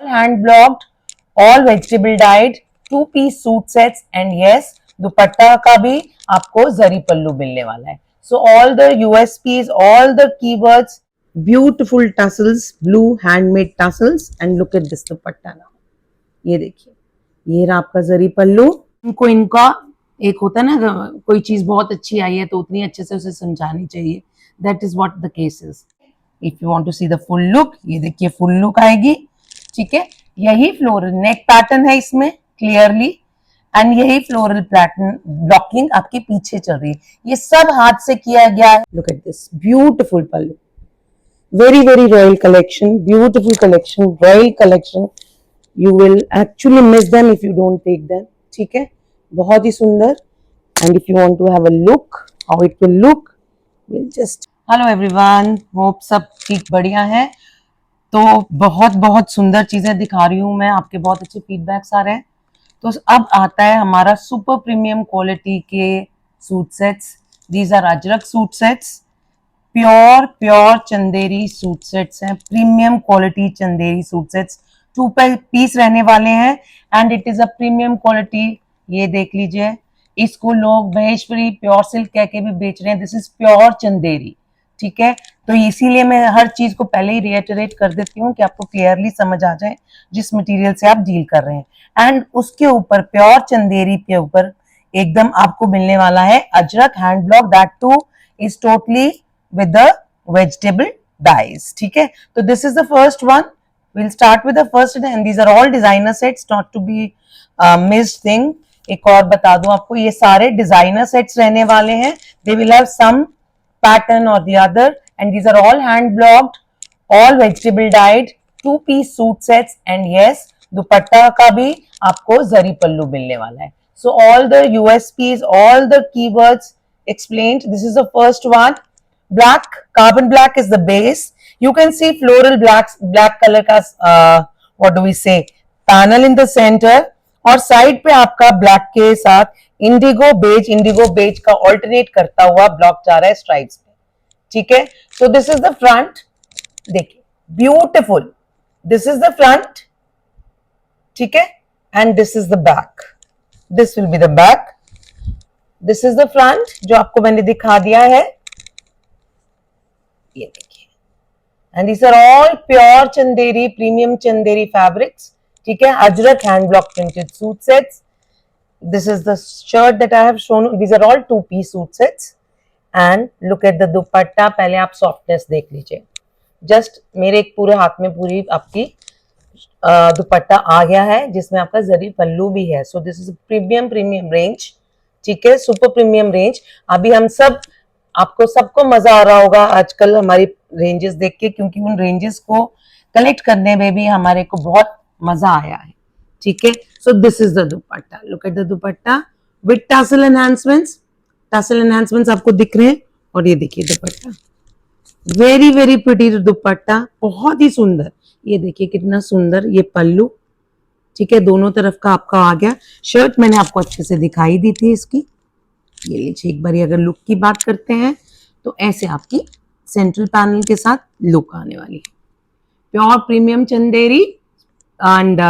hand blocked, all vegetable dyed, 2-piece suit sets and yes दुपट्टा का भी आपको जरी पल्लू मिलने वाला है. So all the USPs, all the keywords, beautiful tassels, blue handmade tassels, and look at this dupatta now. ये देखिए, ये रहा आपका जरी पल्लू. इनका एक होता है ना, कोई चीज बहुत अच्छी आई है तो उतनी अच्छे से उसे समझानी चाहिए. That is what the case is. If you want to see the full look, ये देखिए फुल लुक आएगी. ठीक है, यही फ्लोरल नेक पैटर्न है इसमें क्लियरली, एंड यही फ्लोरल पैटर्न ब्लॉकिंग आपके पीछे चल रही है. ये सब हाथ से किया गया है. Look at this beautiful pallu. Very very royal collection, beautiful collection, royal collection. You will actually miss them if you don't take them. ठीक है, बहुत ही सुंदर. And if you want to have a look how it will look, will just. Hello everyone, hope सब ठीक बढ़िया है. तो बहुत बहुत सुंदर चीजें दिखा रही हूँ मैं, आपके बहुत अच्छे फीडबैक्स आ रहे हैं. तो अब आता है हमारा सुपर प्रीमियम क्वालिटी के suit sets. These are Ajrak suit sets, pure Chanderi suit sets हैं, premium quality Chanderi suit sets. 2 piece रहने वाले हैं and it is a premium quality. ये देख लीजिए, इसको लोग महेश्वरी प्योर सिल्क कह के भी बेच रहे हैं. This is pure Chanderi. ठीक है, तो इसीलिए मैं हर चीज को पहले ही रिएटरेट कर देती हूँ कि आपको क्लियरली समझ आ जाए जिस मटेरियल से आप डील कर रहे हैं. एंड उसके ऊपर प्योर चंदेरी के ऊपर एकदम आपको मिलने वाला है Ajrak hand block. That too is totally with the vegetable dyes. ठीक है, तो this is the first one. We'll start with the first, and these are all designer sets, not to be missed thing. एक और बता दूं आपको, ये सारे डिजाइनर सेट्स रहने वाले हैं. They will have some pattern or the other, and these are all hand blocked, all vegetable dyed, 2-piece suit sets, and yes, दुपट्टा का भी आपको जरी पल्लू मिलने वाला है. So all the USPs, all the keywords explained. This is the first one. Black, carbon black is the base. You can see floral black color का what do we say, panel in the center, और side पे आपका black के साथ Indigo beige का alternate करता हुआ block जा रहा है स्ट्राइप्स पे. ठीक है, so this is the front. देखिए beautiful, this is the front. ठीक है, and this is the back. This will be the back. This is the front जो आपको मैंने दिखा दिया है. ये देखिए, and these are all pure Chanderi, premium Chanderi fabrics. ठीक है, Ajrak hand block printed suit sets. This is the shirt that I have shown. These are all 2-piece suit sets. And look at the दुपट्टा. पहले आप softness देख लीजिए. Just मेरे एक पूरे हाथ में पूरी आपकी दुपट्टा आ गया है जिसमें आपका जरी पल्लू भी है. So this is a premium range. ठीक है, सुपर प्रीमियम रेंज. अभी हम सब आपको सबको मजा आ रहा होगा आजकल हमारी रेंजेस देख के, क्योंकि उन रेंजेस को कलेक्ट करने में भी हमारे को बहुत मजा आया है. ठीक है, सो this is the dupatta. Look at the dupatta with tussle enhancements. Tussle enhancements आपको दिख रहे हैं. और ये देखिए दुपट्टा, वेरी वेरी प्रिटी दुपट्टा, बहुत ही सुंदर. ये देखिए कितना सुंदर ये पल्लू. ठीक है, दोनों तरफ का आपका आ गया. शर्ट मैंने आपको अच्छे से दिखाई दी थी इसकी. ये लीजिए, एक बार अगर लुक की बात करते हैं तो ऐसे आपकी सेंट्रल पैनल के साथ लुक आने वाली है. Pure premium Chanderi and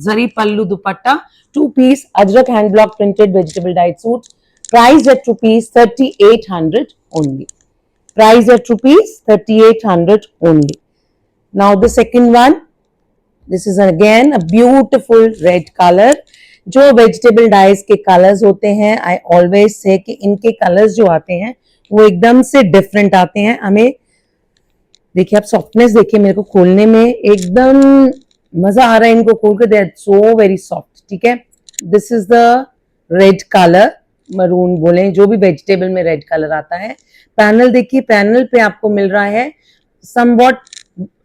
zari pallu dupatta, 2-piece Ajrak hand block printed vegetable dyed suit. Price at rupees 3800 only. Price at rupees 3800 only. Now the second one, this is again a beautiful red color. जो vegetable dies के colours होते हैं, I always say कि इनके colours जो आते हैं वो एकदम से डिफरेंट आते हैं. हमें देखिए, आप सॉफ्टनेस देखिए, मेरे को खोलने में एकदम मजा आ रहा है इनको खोल के. They are so very soft. ठीक है, this is the red colour, maroon बोले, जो भी वेजिटेबल में रेड कलर आता है. पैनल देखिए, पैनल पे आपको मिल रहा है समवॉट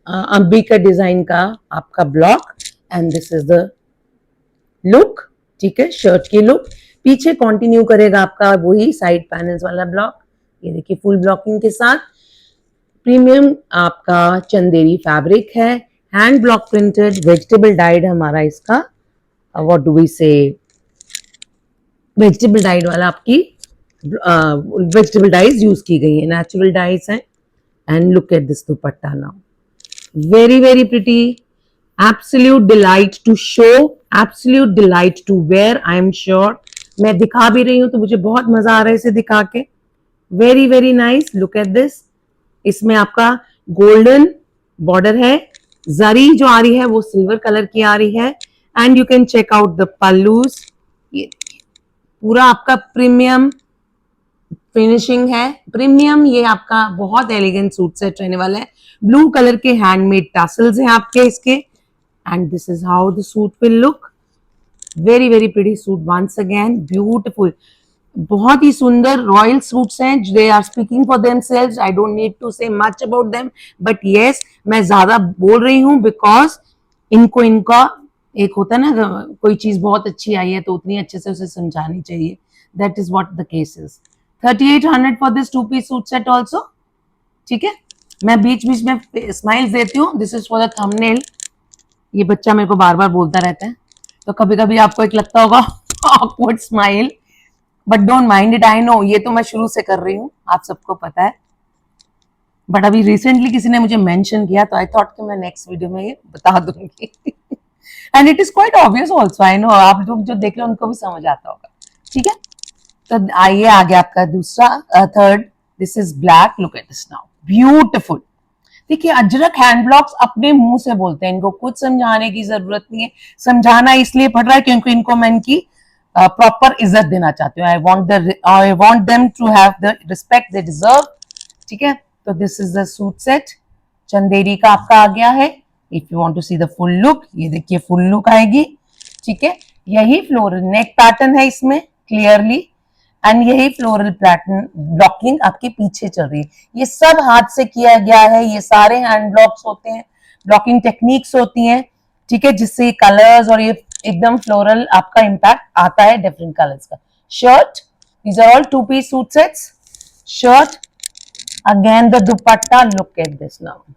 अंबी का डिजाइन का आपका block. And this is the look. ठीक है, शर्ट की लुक. पीछे कंटिन्यू करेगा आपका वही साइड पैनल्स वाला ब्लॉक. ये देखिए फुल ब्लॉकिंग के साथ. प्रीमियम आपका चंदेरी फैब्रिक है, hand block printed vegetable dyed हमारा इसका what do we say, vegetable dyed वाला आपकी वेजिटेबल डाइज यूज की गई है, नेचुरल डाइज है. And look at this dupatta now, very very pretty. Absolute delight to show, absolute delight to wear, I am sure. मैं दिखा भी रही हूं तो मुझे बहुत मजा आ रहा है इसे दिखा के। Very very nice, look at this. इसमें आपका गोल्डन बॉर्डर है, जरी जो आ रही है वो सिल्वर कलर की आ रही है, and you can check out the pallus. ये पूरा आपका प्रीमियम फिनिशिंग है, प्रीमियम। ये आपका बहुत एलिगेंट सूट सेट रहने वाला है। ब्लू कलर के हैंडमेड टैसल्स हैं आपके इसके, and this is how the suit will look. Very very pretty suit once again, beautiful. बहुत ही सुंदर रॉयल सूट्स हैं, they are speaking for themselves, I don't need to say much about them, but yes मैं ज्यादा बोल रही हूँ because इनको इनका एक होता है ना, कोई चीज बहुत अच्छी आई है तो उतनी अच्छे से उसे समझानी चाहिए, that is what the case is. 3800 for this two piece suit set also. ठीक है, मैं बीच बीच में स्माइल्स देती हूँ, this is for the thumbnail. ये बच्चा मेरे को बार बार बोलता रहता है तो कभी कभी आपको एक लगता होगा awkward smile, but don't mind it, I know ये तो मैं शुरू से कर रही हूँ, आप सबको पता है, बट अभी रिसेंटली किसी ने मुझे मेंशन किया तो आई थॉट कि मैं नेक्स्ट वीडियो में ये बता दूंगी and it is quite obvious also, I know आप लोग जो देख रहे हैं उनको भी समझ आता होगा। ठीक है, तो आइए आगे आपका दूसरा third, this is black, look at this now, beautiful. देखिए अजरक हैंड ब्लॉक्स अपने मुंह से बोलते हैं, इनको कुछ समझाने की जरूरत नहीं है। समझाना इसलिए पड़ रहा है क्योंकि इनको मैं इनकी प्रॉपर इज्जत देना चाहती हूँ। I want them to have the respect they deserve. ठीक है, तो this is the suit set, Chanderi का आपका आ गया है। If you want to see the full look, ये देखिए फुल लुक आएगी। ठीक है, यही फ्लोरल नेक पैटर्न है इसमें क्लियरली, एंड यही फ्लोरल पैटर्न ब्लॉकिंग आपके पीछे चल रही है। ये सब हाथ से किया गया है, ये सारे हैंड ब्लॉक्स होते हैं, ब्लॉकिंग टेक्निक्स होती हैं। ठीक है, जिससे कलर्स और ये एकदम फ्लोरल आपका इम्पैक्ट आता है डिफरेंट कलर्स का। Shirt, these are all two piece suit sets. Shirt again the dupatta, look at this now.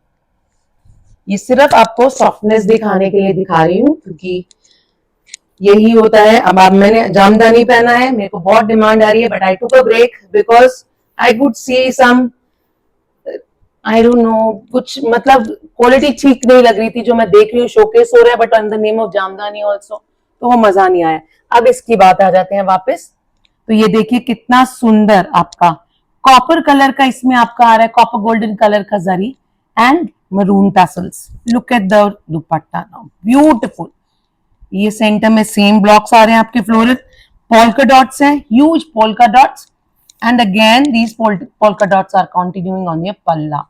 ये सिर्फ आपको सॉफ्टनेस दिखाने के लिए दिखा रही हूँ क्योंकि यही होता है। अब आप, मैंने जामदानी पहना है, मेरे को बहुत डिमांड आ रही है, but I took a break because I could see some, I don't know, कुछ मतलब क्वालिटी ठीक नहीं लग रही थी जो मैं देख रही हूँ, शोकेस हो रहा है but on the name of jamdani also, तो वो मजा नहीं आया। अब इसकी बात आ जाते हैं वापस, तो ये देखिए कितना सुंदर आपका कॉपर कलर का इसमें आपका आ रहा है, कॉपर गोल्डन कलर का zari and maroon tassels. Look at the dupatta now, beautiful. ये सेंटर में सेम ब्लॉक्स आ रहे हैं आपके फ्लोरल, पोल्का डॉट्स हैं, huge polka dots, and again these polka dots are continuing on your palla.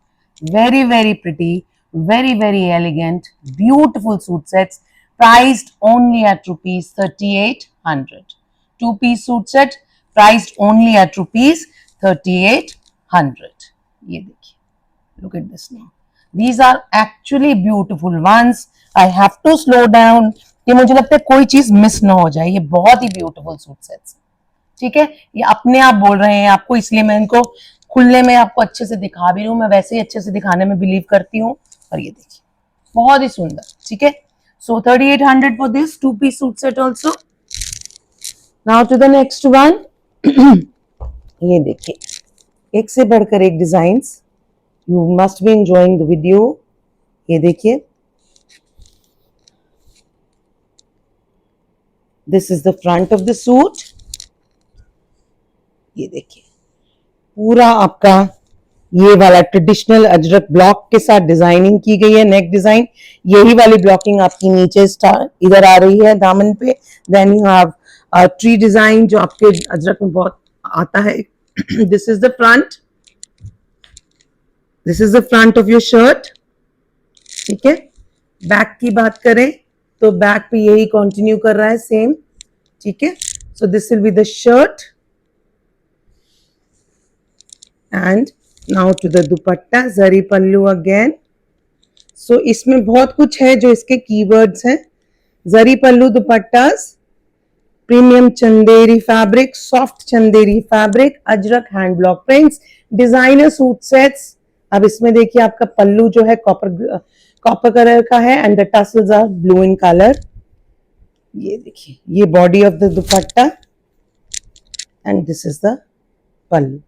Very very pretty, very very elegant, beautiful suit sets, priced only at rupees 3800. Two piece suit set priced only at rupees 3800. ये देखिए, look at this now, these are actually beautiful ones. I have to slow down कि मुझे लगता है कोई चीज miss ना हो जाए, ये बहुत ही ब्यूटीफुल सूट सेट्स। ठीक है, ये अपने आप बोल रहे हैं आपको, इसलिए मैं इनको खुलने में आपको अच्छे से दिखा भी रही हूँ, मैं वैसे ही अच्छे से दिखाने में बिलीव करती हूँ। और ये देखिए बहुत ही सुंदर। ठीक है, so 3800 for this two piece suit set also. Now to the next one. ये देखिए एक से बढ़कर एक design, you must be enjoying the video. ये देखिए, this is the front of the suit. ये देखिए पूरा आपका ये वाला ट्रेडिशनल अजरक ब्लॉक के साथ डिजाइनिंग की गई है, नेक डिजाइन। यही वाली ब्लॉकिंग आपकी नीचे इधर आ रही है दामन पे। Then you have tree design जो आपके अजरक में बहुत आता है। This is the front, this is the front of your shirt. ठीक है, बैक की बात करें तो बैक पे यही कंटिन्यू कर रहा है सेम। ठीक है, so this will be the shirt and now to the dupatta, zari pallu again. So इसमें बहुत कुछ है जो इसके कीवर्ड्स हैं। Zari pallu dupattas, premium Chanderi fabric, soft Chanderi fabric, Ajrak hand block prints, designer suit sets. अब इसमें देखिए आपका पल्लू जो है कॉपर कलर का है and the tassels are blue in colour. ये देखिए ये body of the dupatta and this is the pallu.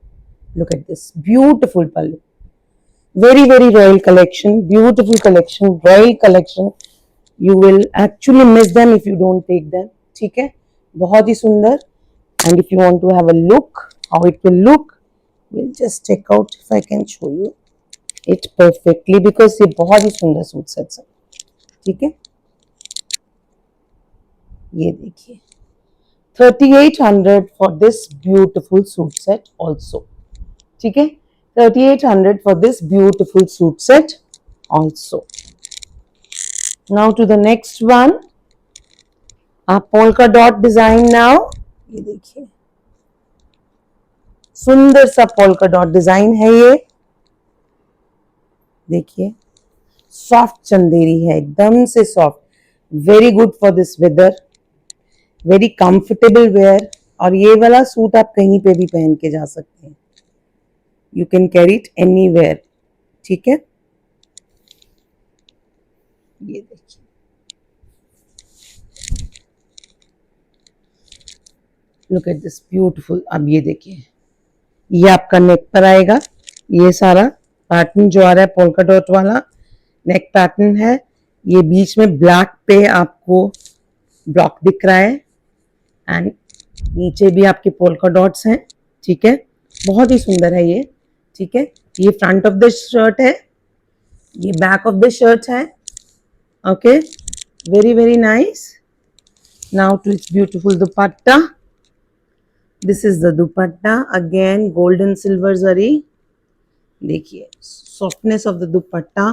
Look at this beautiful pallu, very very royal collection, beautiful collection, royal collection, You will actually miss them if you don't take them. ठीक है, बहुत ही सुंदर. And if you want to have a look how it will look, we'll just check out if I can show you it perfectly because ये बहुत ही सुंदर suit sets है. ठीक है, ये देखिए 3800 for this beautiful suit set also. ठीक है, 3800 for this beautiful suit set also. Now to the next one, polka dot design now. ये देखिए सुंदर सा पोल्का डॉट डिजाइन है ये. देखिए सॉफ्ट चंदेरी है, एकदम से soft. Very good for this weather, very comfortable wear. और ये वाला सूट आप कहीं पे भी पहन के जा सकते हैं. You can carry it anywhere. ठीक है, ये देखिए लुक एट दिस ब्यूटीफुल. अब ये देखिए ये आपका नेक पर आएगा. ये सारा पैटर्न जो आ रहा है पोल्का डॉट वाला नेक पैटर्न है. ये बीच में ब्लैक पे आपको ब्लॉक दिख रहा है एंड नीचे भी आपके पोल्का डॉट्स हैं. ठीक है, बहुत ही सुंदर है ये. ठीक है, ये फ्रंट ऑफ द शर्ट है, ये बैक ऑफ द शर्ट है. Okay, very very nice. Now to its beautiful dupatta. This is the dupatta, again golden silver zari. देखिए softness of the dupatta.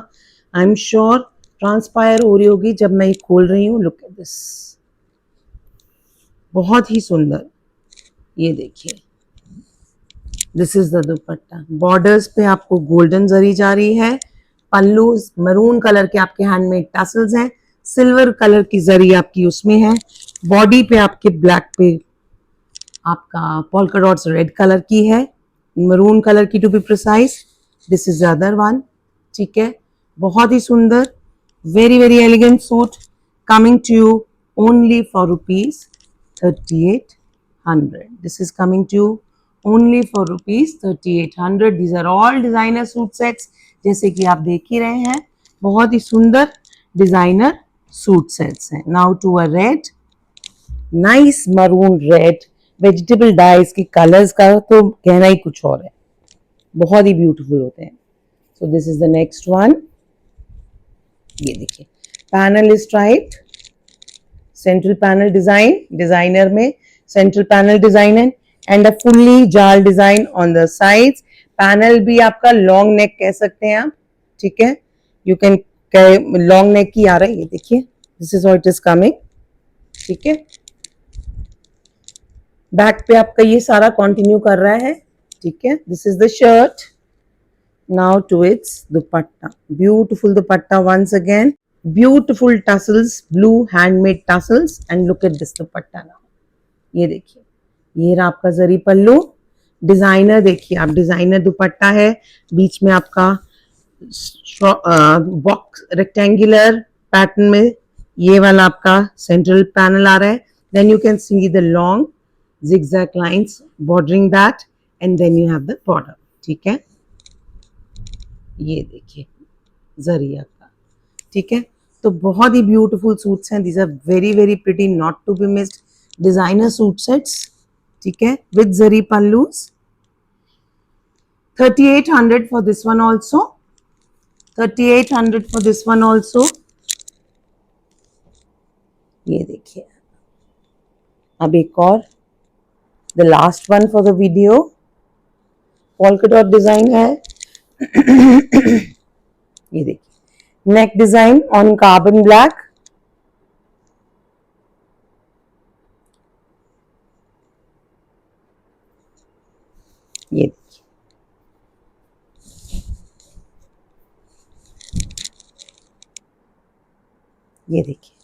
I am sure transpire हो रही होगी जब मैं ये खोल रही हूँ. लुक एट दिस, बहुत ही सुंदर. ये देखिए this is the dupatta. Borders पे आपको गोल्डन जरी जा रही है. पल्लू मरून कलर के आपके हैंडमेड टसल्स हैं. सिल्वर कलर की जरी आपकी उसमें है. बॉडी पे आपके ब्लैक पे आपका पोल्का डॉट्स रेड कलर की है, मरून कलर की to be precise. This is the other one. ठीक है, बहुत ही सुंदर, very very elegant suit coming to you only for rupees 3800. This is coming to you only for rupees 3800. These are all designer suit sets जैसे कि आप देख ही रहे हैं. बहुत ही सुंदर डिजाइनर सूट सेट्स हैं. Now to a red, nice maroon red. Vegetable dyes की कलर्स का तो कहना ही कुछ और है, बहुत ही ब्यूटीफुल होते हैं. सो this is the next one. ये देखिए panel is striped, central panel design. Designer में सेंट्रल पैनल डिजाइन है एंड अ फुल्ली जाल design on the sides. Panel भी आपका लॉन्ग नेक कह सकते हैं आप. ठीक है, यू कैन लॉन्ग नेक ही आ रहा है. ये देखिए this is what is coming. ठीक है, बैक पे आपका ये सारा कंटिन्यू कर रहा है. ठीक है, this is the shirt. Now to its dupatta. Beautiful dupatta once again. Beautiful tassels, blue handmade tassels and look at this dupatta now. ये देखिए ये रहा आपका जरी पल्लू. डिजाइनर देखिए आप, डिजाइनर दुपट्टा है. बीच में आपका बॉक्स रेक्टेंगुलर पैटर्न में ये वाला आपका सेंट्रल पैनल आ रहा है. Then you can see the long zigzag lines bordering that and then you have the border. ठीक है, ये देखिए जरिया का. ठीक है, तो बहुत ही ब्यूटीफुल सूट्स हैं. These are very very pretty, not to be missed designer suit sets. ठीक है, with zari pallus. 3800 for this one also. 3800 for this one also. ये देखिए अब एक और, the last one for the video, polka dot design है. ये देखिए neck design on carbon black. ये देखिए ये देखिए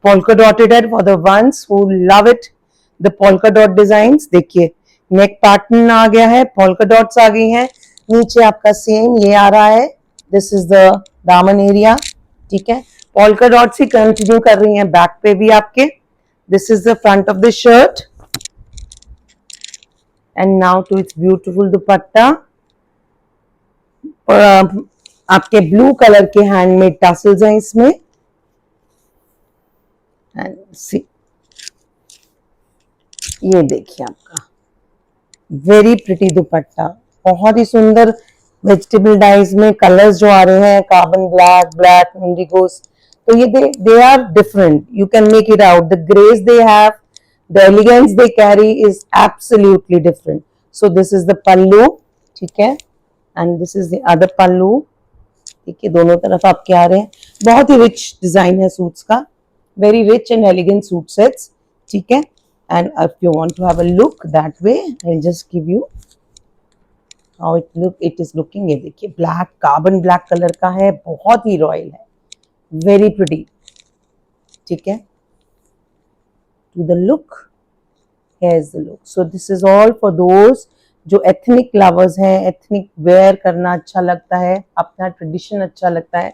polka dotted है for the ones who love it. The polka dot designs. देखिए नेक पैटर्न आ गया है, पोल्का डॉट्स आ गई हैं. नीचे आपका सेम ये आ रहा है. दिस इज द दामन एरिया. ठीक है, पोल्का डॉट्स ही कंटिन्यू कर रही हैं बैक पे भी आपके. This is the front of the shirt and now to its beautiful dupatta. आपके ब्लू कलर के हैंडमेड टैसल्स हैं इसमें, एंड सी ये देखिए आपका वेरी प्रिटी दुपट्टा, बहुत ही सुंदर वेजिटेबल डाइज में कलर्स जो आ रहे हैं, कार्बन ब्लैक, ब्लैक इंडिगोस, तो ये they are different, you can make it out, the grace they have, the elegance they carry is absolutely different. So this is the pallu, ठीक है, and this is the other pallu, ठीक है, दोनों तरफ आपके आ रहे हैं. बहुत ही रिच डिजाइन है सूट्स का, very rich and elegant suit sets, ठीक है. And if you want to have a look that way, I'll just give you how it is looking. ये देखिए ब्लैक, कार्बन ब्लैक कलर का है, बहुत ही royal है, वेरी प्रिटी, ठीक है. To the look, here's the look. So this is all for those जो ethnic lovers हैं, एथनिक वेयर करना अच्छा लगता है, अपना ट्रेडिशन अच्छा लगता है,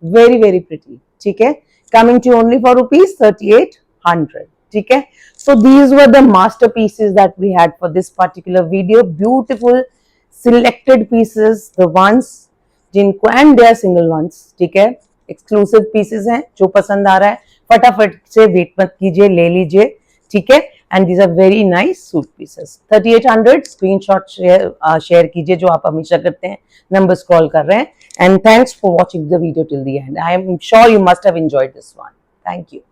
वेरी वेरी प्रिटी, ठीक है. कमिंग टू ओनली फॉर ₹3800, ठीक है. So these were the masterpieces that we had for this particular video. Beautiful selected pieces, the ones जिनको, and they are single ones, ठीक है, exclusive pieces हैं. जो पसंद आ रहा है फटाफट से वेट मत कीजिए, ले लीजिए, ठीक है. And these are very nice suit pieces. 3800 screenshot share कीजिए जो आप हमेशा करते हैं, नंबर स्क्रॉल कर रहे हैं. And thanks for watching the video till the end. I am sure you must have enjoyed this one. Thank you.